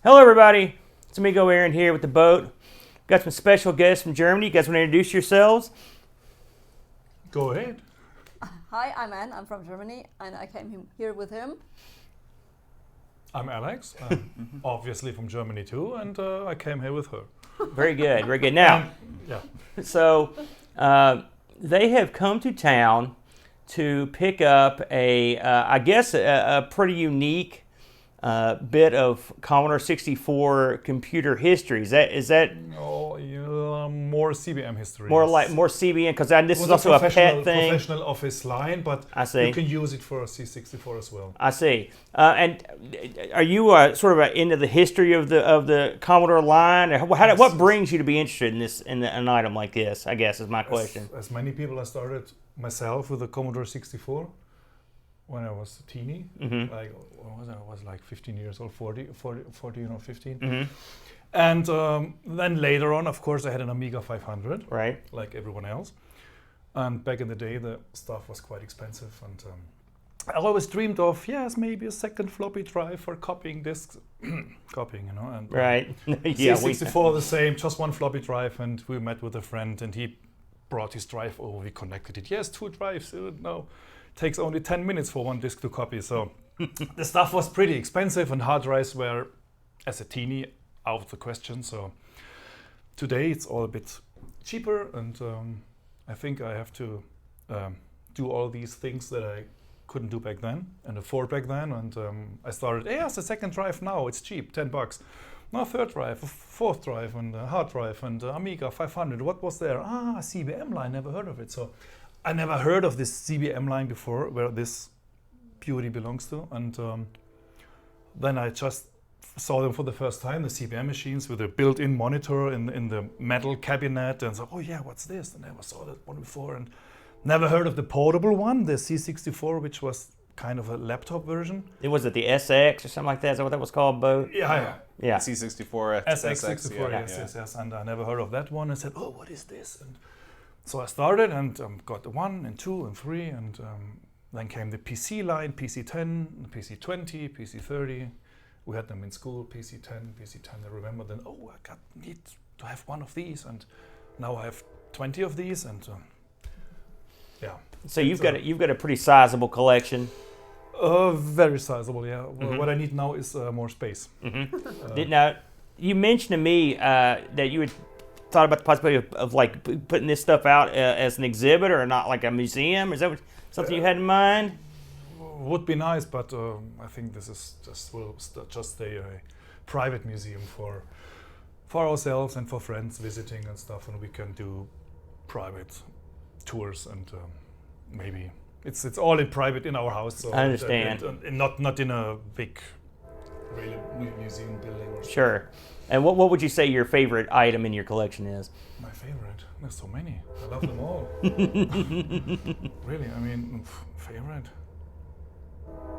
Hello, everybody. It's Amigo Aaron here with the Boat. Got some special guests from Germany. You guys want to introduce yourselves? Go ahead. Hi, I'm Anne. I'm from Germany, and I came here with him. I'm Alex, obviously from Germany too, and I came here with her. Very good, very good. Now, Yeah. so they have come to town to pick up I guess, a pretty unique bit of Commodore 64 computer history. Is that Oh, more CBM history. more CBN? Because this is It was also a pet thing. professional office line, but I see. you can use it for a C64 as well. I see. And are you sort of into the history of the Commodore line? Or what brings you to be interested in this in an item like this? I guess is my question. As many people, I started myself with the Commodore 64 when I was a teeny. Like, what was I? I was like 15 years old, 14 or 15. And then later on, of course, I had an Amiga 500, Right. like everyone else. And back in the day, the stuff was quite expensive. And I always dreamed of, yes, maybe a second floppy drive for copying discs. Copying, you know. And, Right. Yeah. C64 the same, just one floppy drive. And we met with a friend, and he brought his drive over. We connected it. Yes, 2 drives. No, takes only 10 minutes for one disc to copy. So the stuff was pretty expensive, and hard drives were, as a teeny, out of the question. So today it's all a bit cheaper, and I think I have to do all these things that I couldn't do back then and afford back then. And I started, it's a second drive now, it's cheap, $10. Now third drive, a fourth drive, and a hard drive, and Amiga 500. What was there? A CBM line, never heard of it. So I never heard of this CBM line before, where this beauty belongs to. And then I just saw them for the first time, the CBM machines with a built-in monitor in the metal cabinet, and so, oh yeah, what's this? I never saw that one before, and never heard of the portable one, the C64, which was kind of a laptop version. It was the SX or something like that. Is that what that was called, Boat? Yeah. Yeah. C64, SX64, yes. And I never heard of that one. I said, oh, what is this? And so I started and got the 1 and 2 and 3, and then came the PC line, PC10, PC20, PC30. We had them in school, PC10. I remember then, I need to have one of these, and now I have 20 of these, and yeah. So you've got a pretty sizable collection. Very sizable, yeah. What I need now is more space. Now, you mentioned to me that you had thought about the possibility of like putting this stuff out as an exhibit or not like a museum. Is that something you had in mind? Would be nice, but I think this is will just stay a private museum for ourselves and for friends visiting and stuff, and we can do private tours, and maybe it's all in private in our house. So I understand. And not in a big really museum building or something. Sure. And what would you say your favorite item in your collection is? My favorite? There's so many. I love them all. Really, I mean, favorite?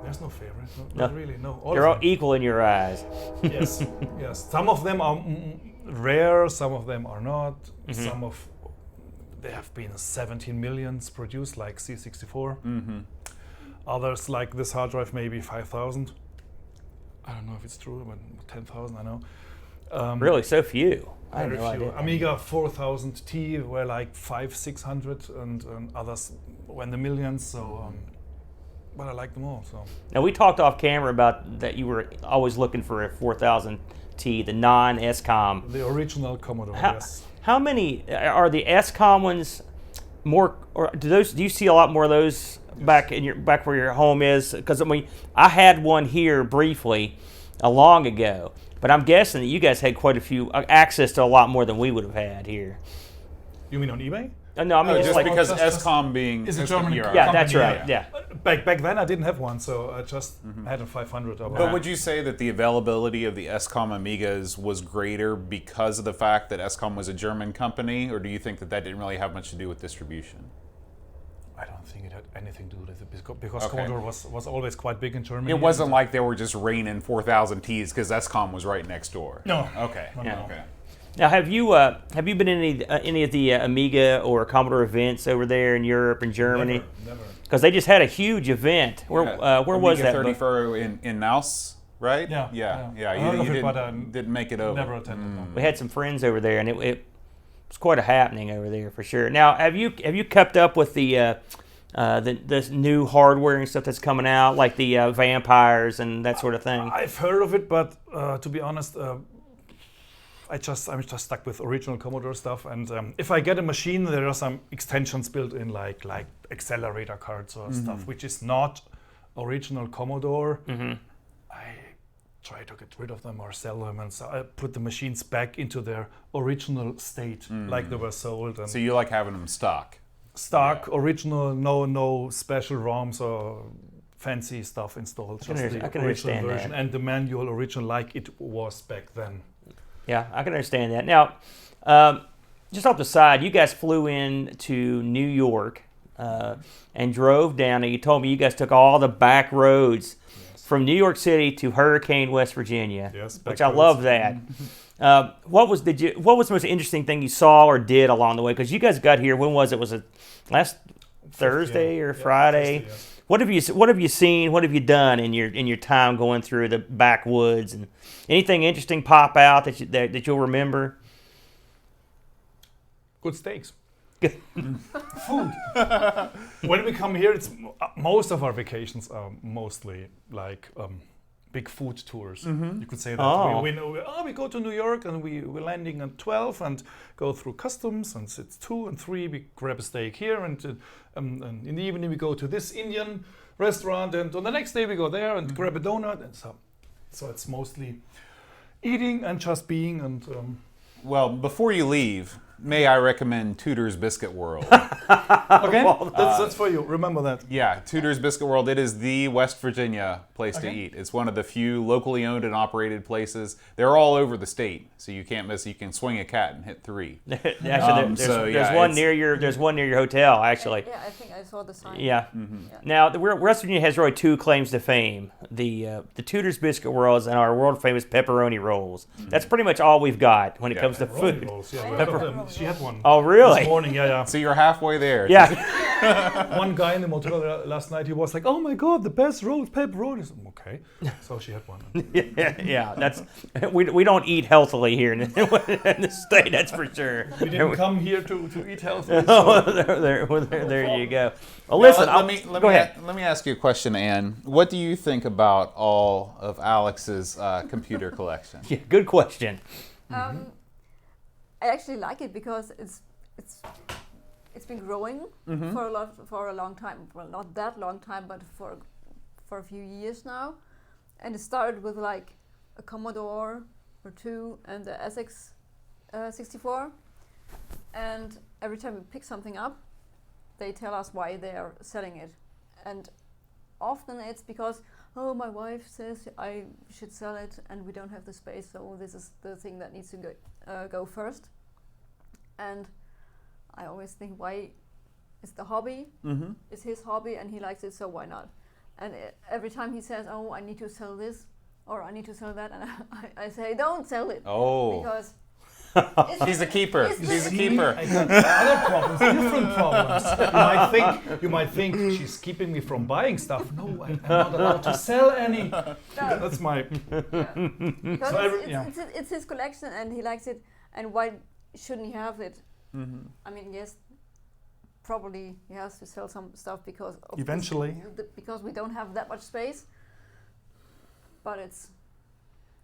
There's no favorite. No. Not really. No. They're all equal in your eyes. Yes. Yes. Some of them are rare. Some of them are not. There have been 17 millions produced, like C64. Others, like this hard drive, maybe 5,000. I don't know if it's true, but 10,000, I know. Really, so few. I had Very no few. idea. Amiga 4000T were like 500-600, and others were in the millions. So, but I like them all. So. Now we talked off camera about that you were always looking for a 4000T, the non-SCOM. The original Commodore. Yes. How many are the SCOM ones? More, or do you see a lot more of those back where your home is? Because I mean, I had one here briefly, long ago, but I'm guessing that you guys had quite a few access to a lot more than we would have had here. You mean on eBay? No, I mean just like because SCOM being is a German yeah, company, that's right. Yeah. Back then I didn't have one, so I just had a 500. But would you say that the availability of the SCOM Amigas was greater because of the fact that SCOM was a German company, or do you think that didn't really have much to do with distribution? I don't think it had anything to do with it because Commodore was always quite big in Germany. It wasn't like they were just raining 4,000 Ts because SCOM was right next door. No. Okay. Yeah. Okay. Now, have you been in any of the Amiga or Commodore events over there in Europe and Germany? Never. Because they just had a huge event. Where was Amiga that? 34 in Naus. right? Yeah, yeah. yeah. I heard You of it, didn't, but, didn't make it over. never attended. No. We had some friends over there, and it was quite a happening over there for sure. Now, have you kept up with the new hardware and stuff that's coming out, like the vampires and that sort of thing? I've heard of it, but to be honest, I'm just stuck with original Commodore stuff. And if I get a machine, there are some extensions built in, like accelerator cards or stuff, which is not original Commodore. I try to get rid of them or sell them, and so I put the machines back into their original state, like they were sold. And So you like having them stock? original, no special ROMs or fancy stuff installed. Just the I can original understand version that. and the manual original like it was back then. Yeah, I can understand that. Now, just off the side, you guys flew in to New York and drove down, and you told me you guys took all the back roads from New York City to Hurricane, West Virginia, Yes, which back I love that. What was the most interesting thing you saw or did along the way? Because you guys got here, when was it? Was it last Thursday or Friday? Thursday, yeah. What have you seen? What have you done in your time going through the backwoods? And anything interesting pop out that you'll remember? Good steaks. Food. When we come here, it's most of our vacations are mostly like big food tours. You could say that. Oh. We go to New York and we're landing at 12 and go through customs, and it's 2 and 3. We grab a steak here, and in the evening we go to this Indian restaurant, and on the next day we go there and grab a donut, and so it's mostly eating and just being and. Well, before you leave, may I recommend Tudor's Biscuit World? Okay, that's for you. Remember that. Yeah, Tudor's Biscuit World. It is the West Virginia place to Okay. eat. It's one of the few locally owned and operated places. They're all over the state, so you can't miss. You can swing a cat and hit 3. Actually, there's one near your hotel. Actually, Yeah, I think I saw the sign. yeah. Yeah. Now, the West Virginia has really 2 claims to fame: the Tudor's Biscuit Rolls and our world famous pepperoni rolls. That's pretty much all we've got when it comes to Rolling food. rolls, yeah, I we have had a them. roll, She had one. Oh, really? This morning, yeah. So you're halfway there. Yeah. One guy in the motel last night, he was like, "Oh my God, the best rolled pepperonis." Okay, so she had one. yeah, that's we don't eat healthily here in the state. That's for sure. We didn't come here to eat healthy. Oh, So there you go. Well, listen, go ahead. Let me ask you a question, Ann. What do you think about all of Alex's computer collection? Yeah, good question. I actually like it because it's been growing for a long time. Well, not that long time, but for a few years now. And it started with like a Commodore or 2 and the SX 64. And every time we pick something up, they tell us why they are selling it. And often it's because, oh, my wife says I should sell it and we don't have the space, so this is the thing that needs to go first. And I always think, why is the hobby? It's his hobby and he likes it, so why not? And every time he says, oh, I need to sell this or I need to sell that, and I say, don't sell it. Oh. Because She's a keeper. She's a keeper. I got other problems, different problems. You might think she's keeping me from buying stuff. No, I'm not allowed to sell any. That's my. because So it's his collection and he likes it, and why shouldn't he have it? I mean, yes, probably he has to sell some stuff because of Eventually. because we don't have that much space. But it's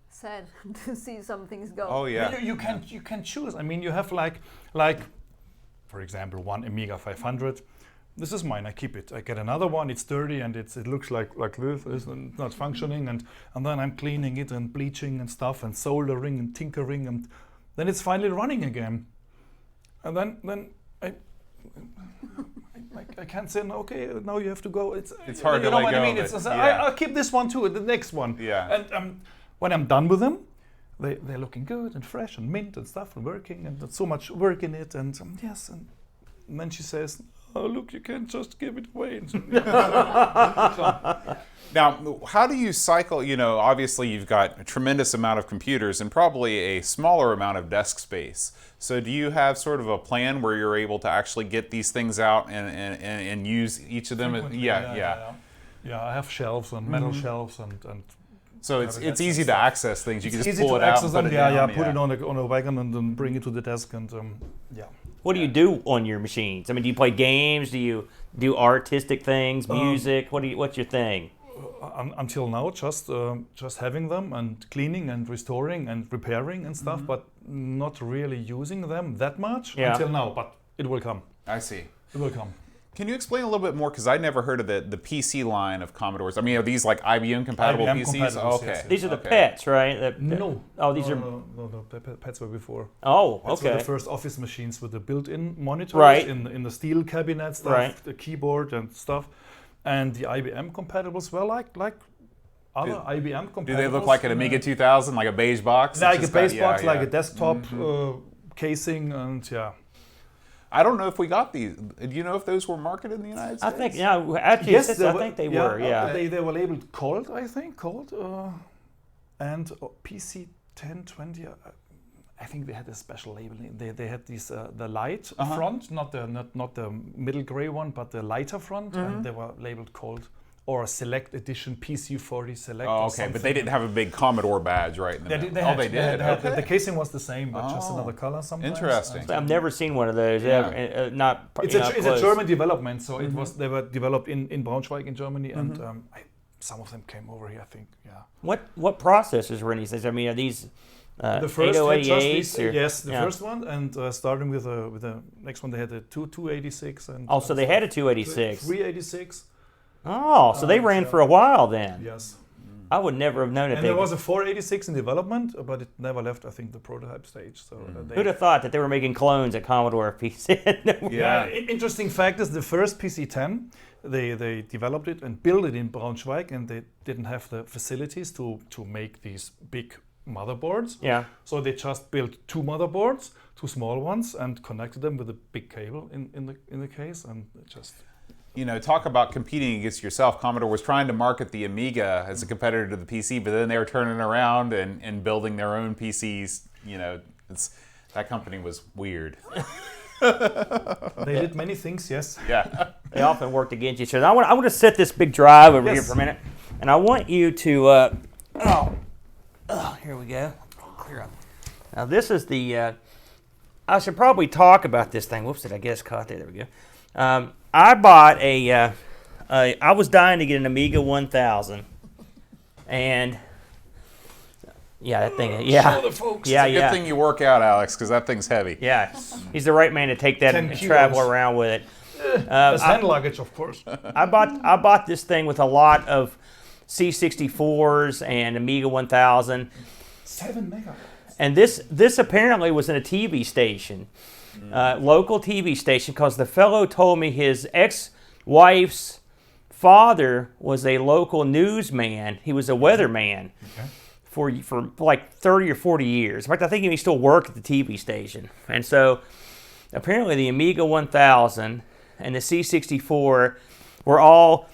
sad to see some things go. Oh yeah. You can choose. I mean, you have like, for example, one Amiga 500. This is mine. I keep it. I get another one. It's dirty and it looks like this. It's not functioning, and then I'm cleaning it and bleaching and stuff and soldering and tinkering, and then it's finally running again. And then I can't say no. Okay, now you have to go. It's hard to you know let what go I mean. of It's it. I'll keep this one too. The next one. Yeah. And when I'm done with them, they're looking good and fresh and mint and stuff and working, and there's so much work in it. And yes, and then she says, "Oh, look, you can't just give it away." And Now, how do you cycle? You know, obviously you've got a tremendous amount of computers and probably a smaller amount of desk space. So do you have sort of a plan where you're able to actually get these things out and use each of them? Yeah, I have shelves and metal shelves and So it's easy to access things. You can just easy pull to it out access and put them. it Yeah, down. put it on a wagon and then bring it to the desk and yeah. What do you do on your machines? I mean, do you play games? Do you do artistic things, music? What's your thing? Until now, just having them and cleaning and restoring and repairing and stuff, but not really using them that much until now. But it will come. I see. It will come. Can you explain a little bit more? Because I never heard of the PC line of Commodores. I mean, are these like IBM compatible IBM PCs? compatibles, Okay. yes. These are the pets, right? No. Oh, these are. No. The pets were before. Oh, Those were okay. the first office machines with the built-in monitors Right. in the steel cabinet stuff, Right. the keyboard and stuff, and the IBM compatibles were like other IBM compatibles. Do they look like an Amiga 2000, like a beige box? It's Like a just base got- box, yeah, like yeah. a desktop casing, and yeah. I don't know if we got these. Do you know if those were marketed in the United I States? think actually, I think they were. Yeah. They were labeled Cold, I think, and PC 1020. I think they had a special labeling. They had these the light front, not the middle gray one, but the lighter front, and they were labeled Cold or Select Edition PC40 Select. Oh, or okay, something. but they didn't have a big Commodore badge, right? In the middle. They oh, had, they did. had- Okay. The casing was the same, but just Oh. another color sometimes. Interesting. And I've never seen one of those. Yeah. Ever, not. It's you a know, it's a close. German development, so it was they were developed in Braunschweig in Germany, and some of them came over here, I think. Yeah. What processors were in these things? I mean, are these The first had just 8088s? these, or- yes, the yeah. first one, and starting with the next one, they had a 286 and. Oh, so they had a 286. 386. Oh, so they ran for a while then. Yes. I would never have known it. And there was a 486 in development, but it never left, I think, the prototype stage. So Who'd have thought that they were making clones at Commodore PC? Yeah. Interesting fact is the first PC-10, they developed it and built it in Braunschweig, and they didn't have the facilities to make these big motherboards. Yeah. So they just built two motherboards, two small ones, and connected them with a big cable in the case, and it just. You know, talk about competing against yourself. Commodore was trying to market the Amiga as a competitor to the PC, but then they were turning around and building their own PCs. You know, that company was weird. They did many things, yes. Yeah. They often worked against each other. I want to set this big drive over here Yes. for a minute, and I want you to. Here we go. Clear up. Now this is the. I should probably talk about this thing. Whoops! Did I guess caught there? There we go. I bought I was dying to get an Amiga 1000, and yeah, that thing. Yeah. Show the folks. Yeah, Good yeah. thing you work out, Alex, because that thing's heavy. Yeah, he's the right man to take that 10 and travel kilos. around with it. As hand luggage, of course. I bought this thing with a lot of C64s and Amiga 1000, 7 megabytes. and this apparently was in a TV station, local TV station, because the fellow told me his ex-wife's father was a local newsman. He was a weatherman. Okay. For like 30 or 40 years. In fact, I think he still worked at the TV station. And so apparently the Amiga 1000 and the C64 were all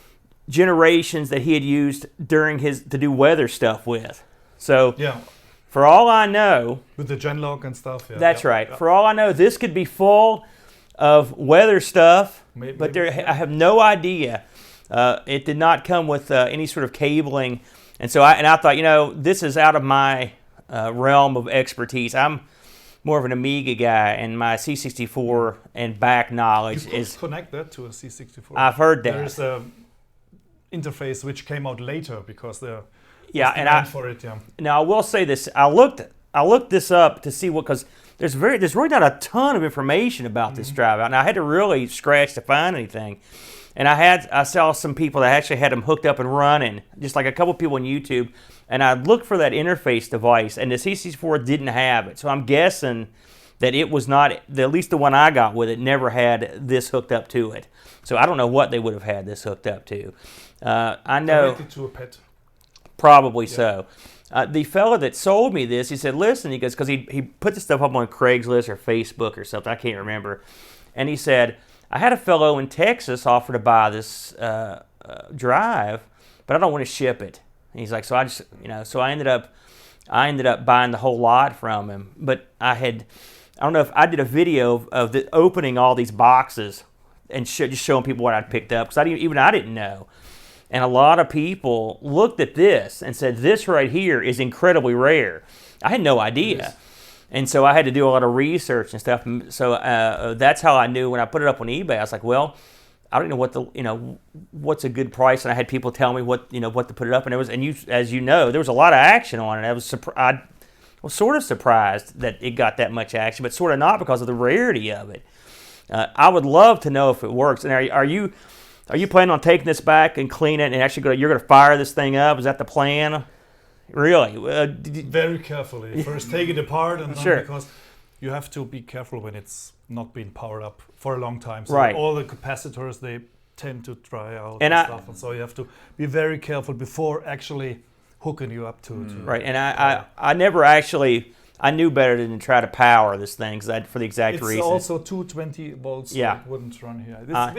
generations that he had used during to do weather stuff with. So Yeah, for all I know, with the Genlock and stuff. Yeah. that's yeah, right. yeah. For all I know, this could be full of weather stuff, Maybe- but maybe, I have no idea. It did not come with any sort of cabling. And so I thought, this is out of my realm of expertise. I'm more of an Amiga guy, and my C64 and back knowledge You could is. connect that to a C64. I've heard that. There's a interface which came out later because there. Yeah, was and demand for it. Yeah. Now I will say this: I looked this up to see what, because there's really not a ton of information about this drive out, and I had to really scratch to find anything. And I saw some people that actually had them hooked up and running, just like a couple people on YouTube. And I looked for that interface device, and the C64 didn't have it. So I'm guessing that it was not, at least the one I got with it, never had this hooked up to it. So I don't know what they would have had this hooked up to. I know. Connected to a pet. Probably so. The fella that sold me this, he said, listen, he goes, because he put this stuff up on Craigslist or Facebook or something, I can't remember. And he said, I had a fellow in Texas offer to buy this drive, but I don't want to ship it. And he's like, so I just, so I ended up buying the whole lot from him. But I don't know if I did a video of opening all these boxes and just showing people what I'd picked up, because I didn't know. And a lot of people looked at this and said, this right here is incredibly rare. I had no idea. And so I had to do a lot of research and stuff. So that's how I knew when I put it up on eBay. I was like, well, I don't know what's a good price. And I had people tell me what to put it up. And as you know, there was a lot of action on it. I was sort of surprised that it got that much action, but sort of not because of the rarity of it. I would love to know if it works. And are you planning on taking this back and clean it and actually you're going to fire this thing up? Is that the plan? Really? Very carefully. First take it apart and Sure. because you have to be careful when it's not been powered up for a long time. So Right. all the capacitors, they tend to dry out And and stuff. And so you have to be very careful before actually hooking you up to Right, and I never actually, I knew better than to try to power this thing for the exact reason. It's also 220 volts, so Yeah. it wouldn't run here.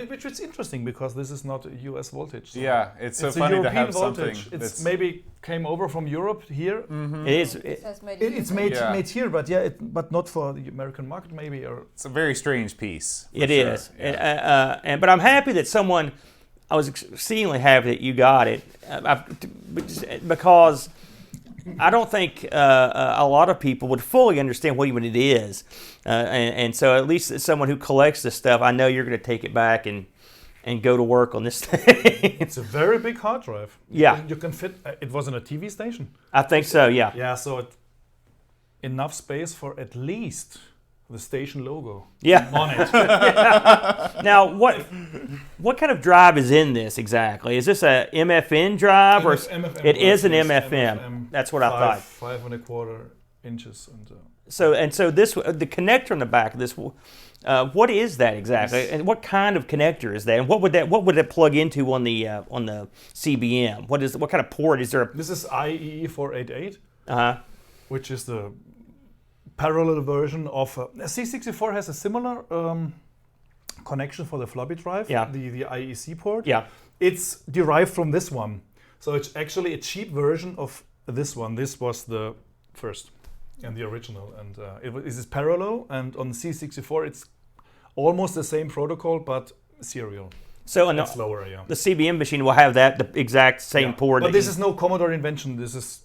Which is interesting because this is not a US voltage. So Yeah, it's so it's funny a to European have something voltage. It's that's maybe came over from Europe here. It is. It's made It's here. made here, but not for the American market, maybe. Or it's a very strange piece. It is. But I'm happy that someone, I was exceedingly happy that you got it because I don't think a lot of people would fully understand what even it is. And so at least as someone who collects this stuff, I know you're going to take it back and go to work on this thing. it's a very big hard drive. Yeah. You can fit. It was in a TV station. I think so, yeah. Yeah, so enough space for at least the station logo Yeah. on it. Now, what kind of drive is in this exactly? Is this a MFN drive or MFM it is an yes, MFM? That's what I thought. 5.25 inches and. So this the connector in the back of this. What is that exactly? And what kind of connector is that? And what would it plug into on the CBM? What kind of port is there? This is IEE 488, Uh-huh. which is the parallel version of C64 has a similar connection for the floppy drive. Yeah. The IEC port. Yeah. It's derived from this one, so it's actually a cheap version of this one. This was the first and the original, and it is parallel. And on C64, it's almost the same protocol but serial. So It's lower, yeah. the CBM machine will have the exact same port. But this is no Commodore invention. This is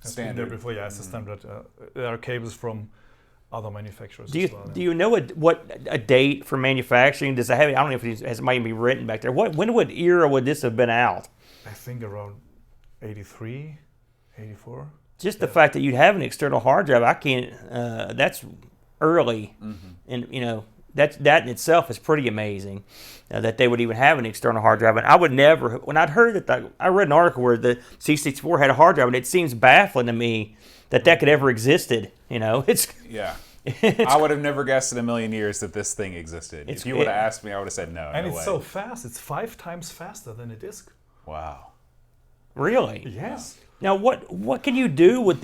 has been there Standard. before. Yeah, it's a standard. There are cables from other manufacturers. Do as well, you know what a date for manufacturing? Does it have? I don't know if it has might be written back there. When era would this have been out? I think around 83, 84. Just the fact that you'd have an external hard drive, I can't. That's early, and that in itself is pretty amazing that they would even have an external hard drive. And I would never, when I'd heard that, I read an article where the C64 had a hard drive, and it seems baffling to me that could ever existed. It's Yeah. I would have never guessed in a million years that this thing existed. If you would have asked me, I would have said no. And no it's way. so fast. It's 5 times faster than a disk. Wow. really. Yes. Now, what can you do with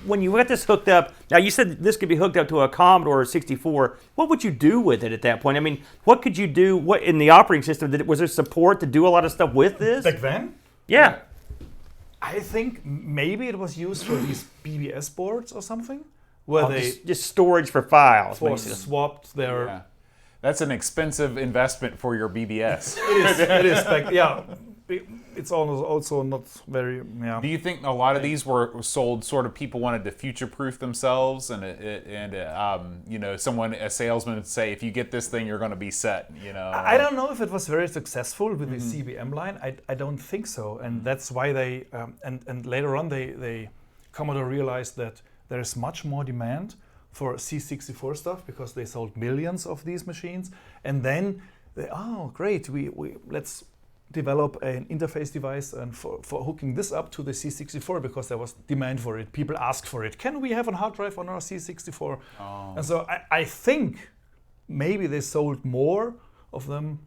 when you got this hooked up? Now, you said this could be hooked up to a Commodore 64. What would you do with it at that point? I mean, what could you do? What in the operating system? Was there support to do a lot of stuff with this? Back then, Yeah. I think maybe it was used for these BBS boards or something, where they just storage for files, basically. swapped their. Yeah. That's an expensive investment for your BBS. It is back, yeah. It's also not very. Yeah. Do you think a lot of these were sold sort of people wanted to future-proof themselves, and a salesman would say, if you get this thing, you're going to be set. I don't know if it was very successful with the CBM line. I don't think so, and that's why they and later on they Commodore realized that there is much more demand for C64 stuff because they sold millions of these machines, and then great, we let's develop an interface device and for hooking this up to the C64 because there was demand for it. People asked for it. Can we have a hard drive on our C64? Oh. And so I think maybe they sold more of them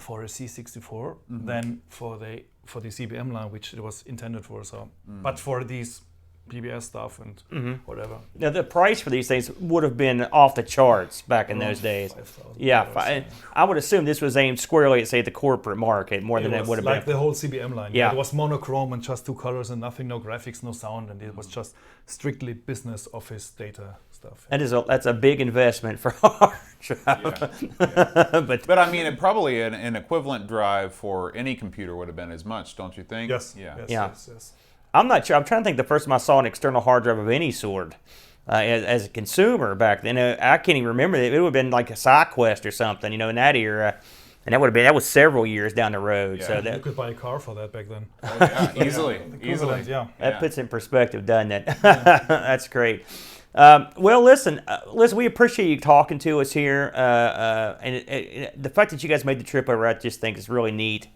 for a C64 than for the CBM line, which it was intended for. So, but for these PBS stuff and whatever. Now the price for these things would have been off the charts back in those days. $5,000. Yeah, I would assume this was aimed squarely at, say, the corporate market more than it would have like been. the whole CBM line. Yeah. It was monochrome and just 2 colors and nothing, no graphics, no sound, and it was just strictly business office data stuff. That's a big investment for a hard drive. But I mean, probably an equivalent drive for any computer would have been as much, don't you think? Yes. Yeah. Yes. I'm not sure. I'm trying to think the first time I saw an external hard drive of any sort as a consumer back then. I can't even remember. It would have been like a SideQuest or something, in that era. And that was several years down the road. Yeah. So You could buy a car for that back then. Oh, yeah. Easily. Yeah. that puts it in perspective, doesn't it? That's great. Well, listen, we appreciate you talking to us here, and the fact that you guys made the trip over, I just think is really neat.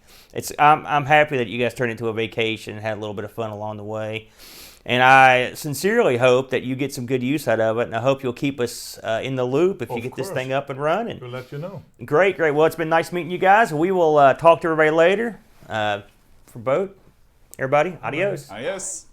I'm happy that you guys turned it into a vacation and had a little bit of fun along the way, and I sincerely hope that you get some good use out of it, and I hope you'll keep us in the loop if you get this thing up and running. We'll let you know. Great. Well, it's been nice meeting you guys. We will talk to everybody later. For Boat, everybody, adios. Yes.